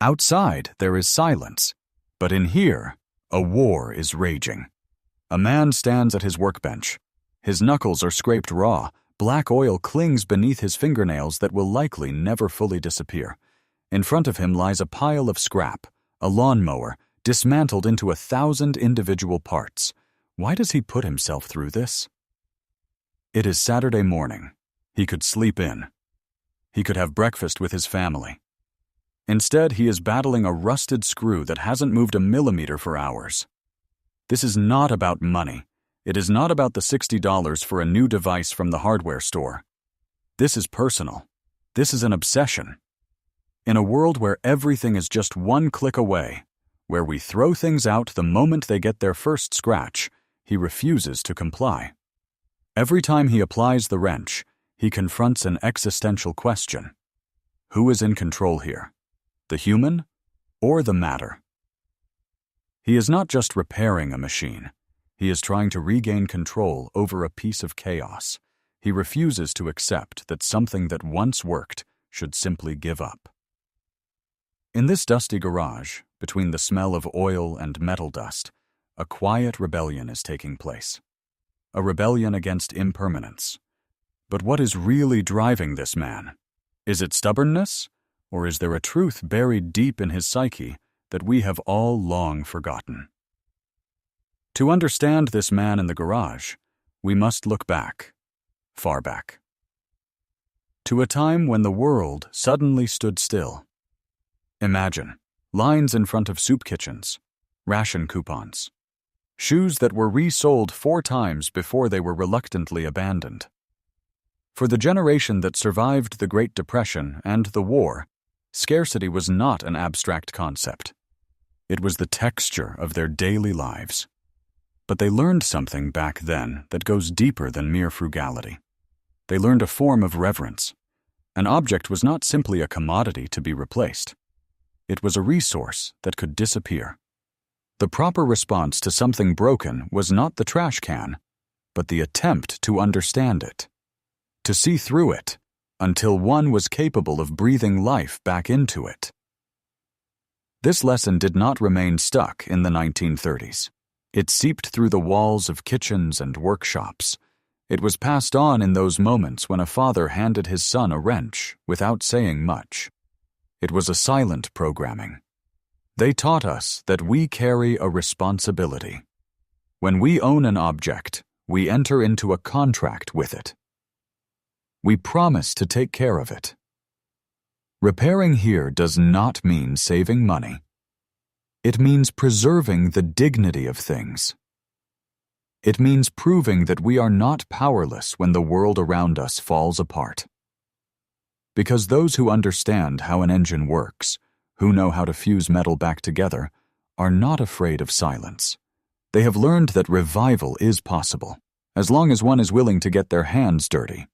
Outside, there is silence, but in here, a war is raging. A man stands at his workbench. His knuckles are scraped raw. Black oil clings beneath his fingernails that will likely never fully disappear. In front of him lies a pile of scrap, a lawnmower, dismantled into 1,000 individual parts. Why does he put himself through this? It is Saturday morning. He could sleep in. He could have breakfast with his family. Instead, he is battling a rusted screw that hasn't moved a millimeter for hours. This is not about money. It is not about the $60 for a new device from the hardware store. This is personal. This is an obsession. In a world where everything is just one click away, where we throw things out the moment they get their first scratch, he refuses to comply. Every time he applies the wrench, he confronts an existential question. Who is in control here? The human or the matter? He is not just repairing a machine. He is trying to regain control over a piece of chaos. He refuses to accept that something that once worked should simply give up. In this dusty garage, between the smell of oil and metal dust, a quiet rebellion is taking place. A rebellion against impermanence. But what is really driving this man? Is it stubbornness? Or is there a truth buried deep in his psyche that we have all long forgotten? To understand this man in the garage, we must look back, far back, to a time when the world suddenly stood still. Imagine lines in front of soup kitchens, ration coupons, shoes that were resold 4 times before they were reluctantly abandoned. For the generation that survived the Great Depression and the war, scarcity was not an abstract concept. It was the texture of their daily lives. But they learned something back then that goes deeper than mere frugality. They learned a form of reverence. An object was not simply a commodity to be replaced. It was a resource that could disappear. The proper response to something broken was not the trash can, but the attempt to understand it, to see through it, until one was capable of breathing life back into it. This lesson did not remain stuck in the 1930s. It seeped through the walls of kitchens and workshops. It was passed on in those moments when a father handed his son a wrench without saying much. It was a silent programming. They taught us that we carry a responsibility. When we own an object, we enter into a contract with it. We promise to take care of it. Repairing here does not mean saving money. It means preserving the dignity of things. It means proving that we are not powerless when the world around us falls apart. Because those who understand how an engine works, who know how to fuse metal back together, are not afraid of silence. They have learned that revival is possible, as long as one is willing to get their hands dirty.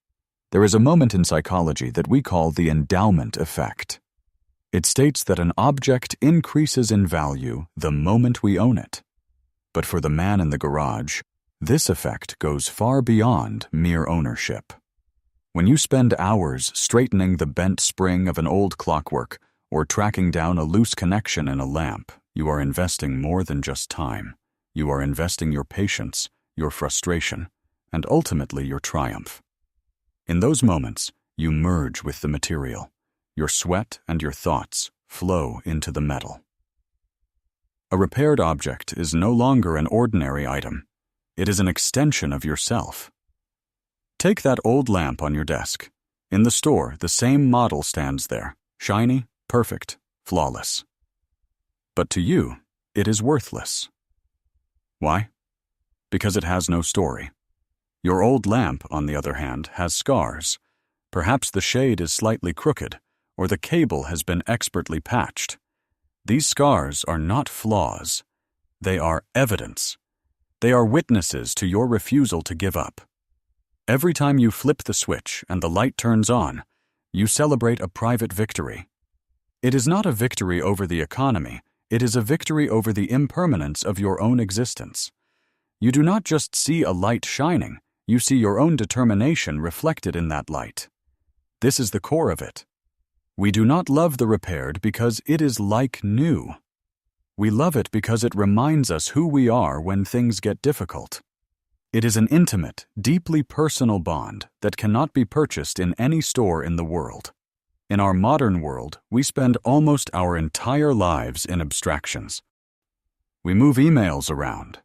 There is a moment in psychology that we call the endowment effect. It states that an object increases in value the moment we own it. But for the man in the garage, this effect goes far beyond mere ownership. When you spend hours straightening the bent spring of an old clockwork or tracking down a loose connection in a lamp, you are investing more than just time. You are investing your patience, your frustration, and ultimately your triumph. In those moments, you merge with the material. Your sweat and your thoughts flow into the metal. A repaired object is no longer an ordinary item. It is an extension of yourself. Take that old lamp on your desk. In the store, the same model stands there, shiny, perfect, flawless. But to you, it is worthless. Why? Because it has no story. Your old lamp, on the other hand, has scars. Perhaps the shade is slightly crooked, or the cable has been expertly patched. These scars are not flaws. They are evidence. They are witnesses to your refusal to give up. Every time you flip the switch and the light turns on, you celebrate a private victory. It is not a victory over the economy, it is a victory over the impermanence of your own existence. You do not just see a light shining, you see your own determination reflected in that light. This is the core of it. We do not love the repaired because it is like new. We love it because it reminds us who we are when things get difficult. It is an intimate, deeply personal bond that cannot be purchased in any store in the world. In our modern world, we spend almost our entire lives in abstractions. We move emails around.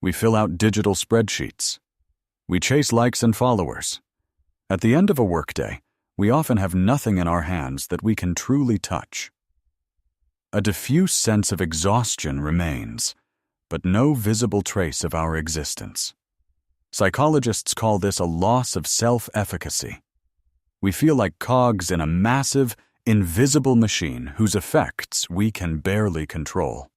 We fill out digital spreadsheets. We chase likes and followers. At the end of a workday, we often have nothing in our hands that we can truly touch. A diffuse sense of exhaustion remains, but no visible trace of our existence. Psychologists call this a loss of self-efficacy. We feel like cogs in a massive, invisible machine whose effects we can barely control.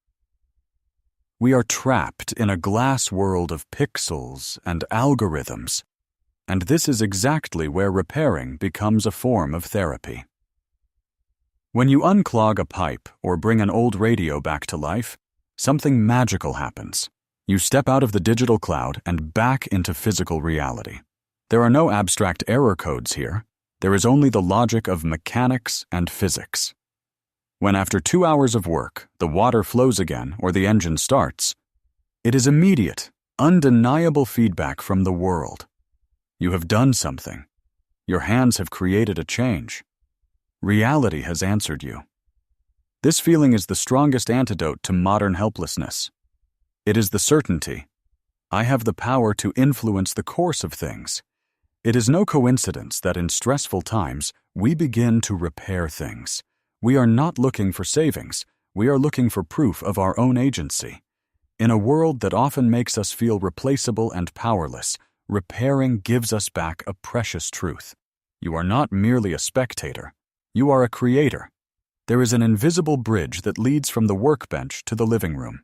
We are trapped in a glass world of pixels and algorithms, and this is exactly where repairing becomes a form of therapy. When you unclog a pipe or bring an old radio back to life, something magical happens. You step out of the digital cloud and back into physical reality. There are no abstract error codes here. There is only the logic of mechanics and physics. When after 2 hours of work, the water flows again or the engine starts, it is immediate, undeniable feedback from the world. You have done something. Your hands have created a change. Reality has answered you. This feeling is the strongest antidote to modern helplessness. It is the certainty. I have the power to influence the course of things. It is no coincidence that in stressful times, we begin to repair things. We are not looking for savings. We are looking for proof of our own agency. In a world that often makes us feel replaceable and powerless, repairing gives us back a precious truth. You are not merely a spectator. You are a creator. There is an invisible bridge that leads from the workbench to the living room.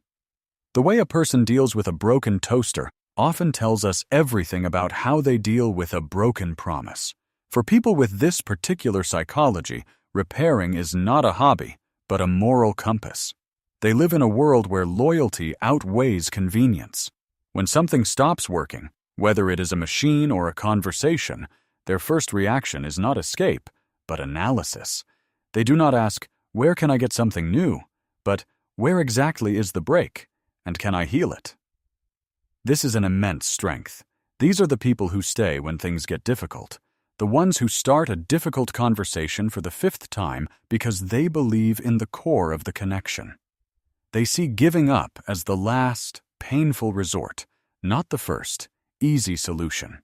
The way a person deals with a broken toaster often tells us everything about how they deal with a broken promise. For people with this particular psychology, repairing is not a hobby, but a moral compass. They live in a world where loyalty outweighs convenience. When something stops working, whether it is a machine or a conversation, their first reaction is not escape, but analysis. They do not ask, "Where can I get something new?" but "Where exactly is the break? And can I heal it?" This is an immense strength. These are the people who stay when things get difficult, the ones who start a difficult conversation for the 5th time because they believe in the core of the connection. They see giving up as the last, painful resort, not the first, easy solution.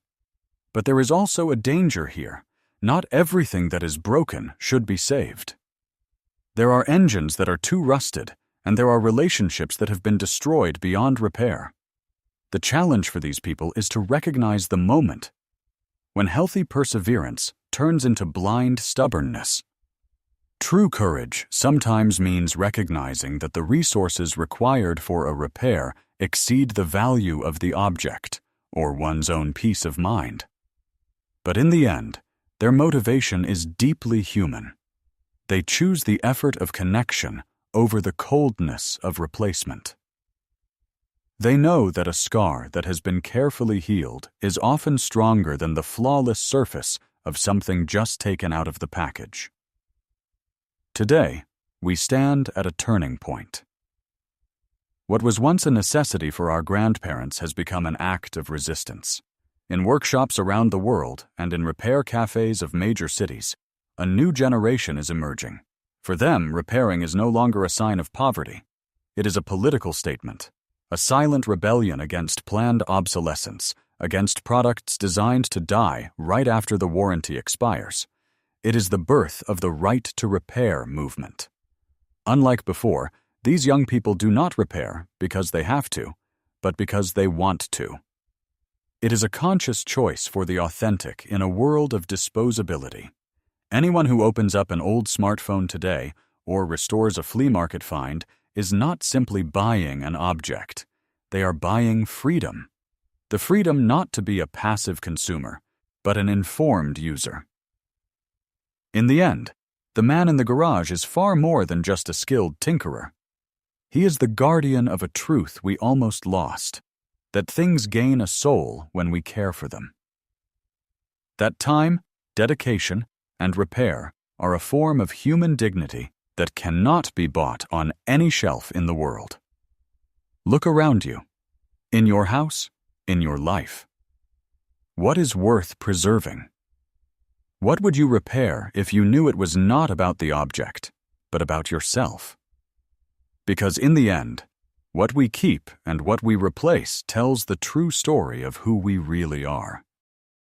But there is also a danger here. Not everything that is broken should be saved. There are engines that are too rusted, and there are relationships that have been destroyed beyond repair. The challenge for these people is to recognize the moment when healthy perseverance turns into blind stubbornness. True courage sometimes means recognizing that the resources required for a repair exceed the value of the object or one's own peace of mind. But in the end, their motivation is deeply human. They choose the effort of connection over the coldness of replacement. They know that a scar that has been carefully healed is often stronger than the flawless surface of something just taken out of the package. Today, we stand at a turning point. What was once a necessity for our grandparents has become an act of resistance. In workshops around the world and in repair cafes of major cities, a new generation is emerging. For them, repairing is no longer a sign of poverty. It is a political statement, a silent rebellion against planned obsolescence, against products designed to die right after the warranty expires. It is the birth of the right to repair movement. Unlike before, these young people do not repair because they have to, but because they want to. It is a conscious choice for the authentic in a world of disposability. Anyone who opens up an old smartphone today or restores a flea market find is not simply buying an object. They are buying freedom. The freedom not to be a passive consumer, but an informed user. In the end, the man in the garage is far more than just a skilled tinkerer. He is the guardian of a truth we almost lost, that things gain a soul when we care for them. That time, dedication, and repair are a form of human dignity that cannot be bought on any shelf in the world. Look around you, in your house, in your life. What is worth preserving? What would you repair if you knew it was not about the object, but about yourself? Because in the end, what we keep and what we replace tells the true story of who we really are.